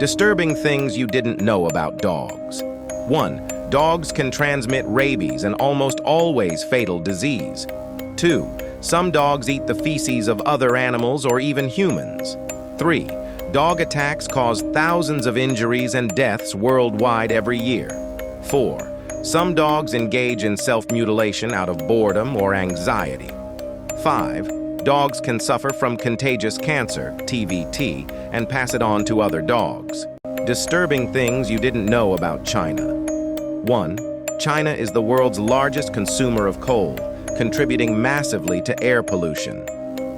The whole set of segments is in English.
Disturbing things you didn't know about dogs. 1. Dogs can transmit rabies, an almost always fatal disease. 2. Some dogs eat the feces of other animals or even humans. 3. Dog attacks cause thousands of injuries and deaths worldwide every year. 4. Some dogs engage in self-mutilation out of boredom or anxiety. 5. Dogs can suffer from contagious cancer, TVT, and pass it on to other dogs. Disturbing things you didn't know about China. 1. China is the world's largest consumer of coal, contributing massively to air pollution.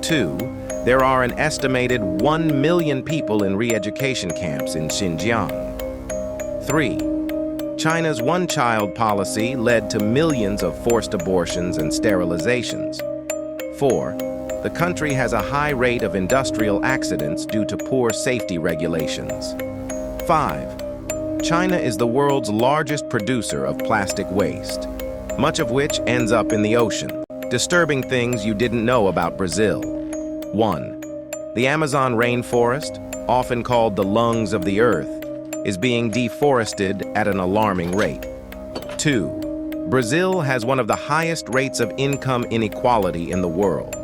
2. There are an estimated 1 million people in re-education camps in Xinjiang. 3. China's one-child policy led to millions of forced abortions and sterilizations. 4. The country has a high rate of industrial accidents due to poor safety regulations. 5. China is the world's largest producer of plastic waste, much of which ends up in the ocean. Disturbing things you didn't know about Brazil. 1. The Amazon rainforest, often called the lungs of the earth, is being deforested at an alarming rate. 2. Brazil has one of the highest rates of income inequality in the world.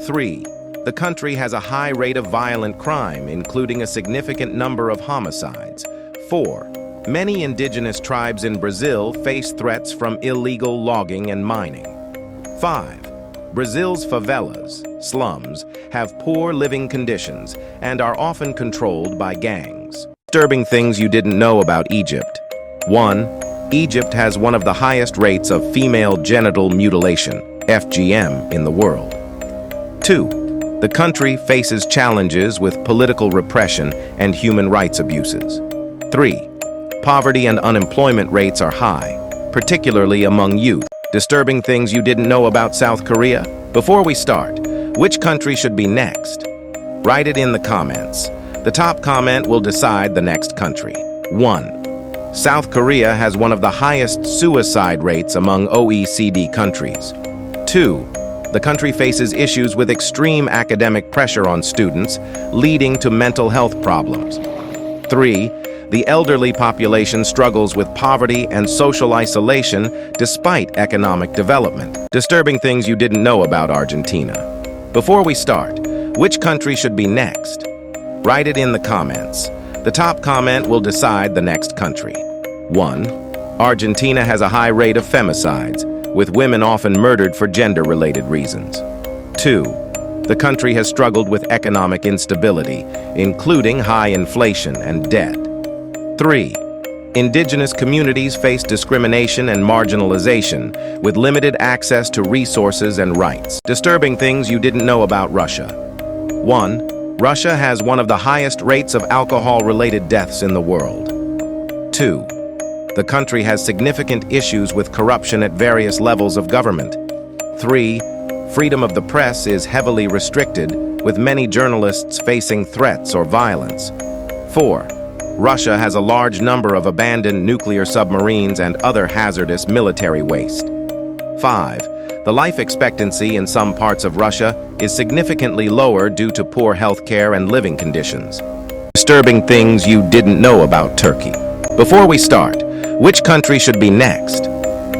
3. The country has a high rate of violent crime, including a significant number of homicides. 4. Many indigenous tribes in Brazil face threats from illegal logging and mining. 5. Brazil's favelas, slums, have poor living conditions and are often controlled by gangs. Disturbing things you didn't know about Egypt. 1. Egypt has one of the highest rates of female genital mutilation, FGM, in the world. 2. The country faces challenges with political repression and human rights abuses. 3. Poverty and unemployment rates are high, particularly among youth. Disturbing things you didn't know about South Korea? Before we start, which country should be next? Write it in the comments. The top comment will decide the next country. 1. South Korea has one of the highest suicide rates among OECD countries. 2. The country faces issues with extreme academic pressure on students, leading to mental health problems. 3. The elderly population struggles with poverty and social isolation despite economic development. Disturbing things you didn't know about Argentina. Before we start, which country should be next? Write it in the comments. The top comment will decide the next country. 1. Argentina has a high rate of femicides, with women often murdered for gender-related reasons. 2. The country has struggled with economic instability, including high inflation and debt. 3. Indigenous communities face discrimination and marginalization, with limited access to resources and rights. Disturbing things you didn't know about Russia. 1. Russia has one of the highest rates of alcohol-related deaths in the world. 2. The country has significant issues with corruption at various levels of government. 3. Freedom of the press is heavily restricted, with many journalists facing threats or violence. 4. Russia has a large number of abandoned nuclear submarines and other hazardous military waste. 5. The life expectancy in some parts of Russia is significantly lower due to poor health care and living conditions. Disturbing things you didn't know about Turkey. Before we start, which country should be next?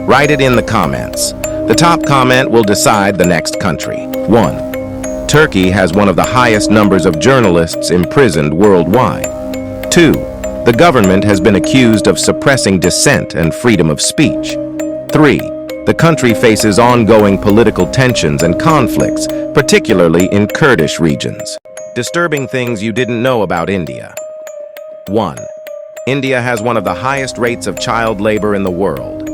Write it in the comments. The top comment will decide the next country. 1. Turkey has one of the highest numbers of journalists imprisoned worldwide. 2. The government has been accused of suppressing dissent and freedom of speech. 3. The country faces ongoing political tensions and conflicts, particularly in Kurdish regions. Disturbing things you didn't know about India. 1. India has one of the highest rates of child labor in the world.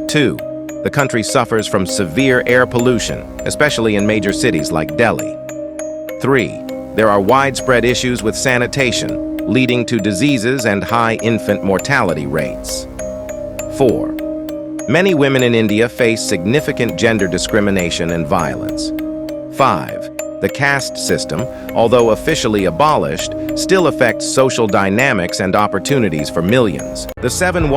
2. The country suffers from severe air pollution, especially in major cities like Delhi. 3. There are widespread issues with sanitation, leading to diseases and high infant mortality rates. 4. Many women in India face significant gender discrimination and violence. 5. The caste system, although officially abolished, still affects social dynamics and opportunities for millions. The 7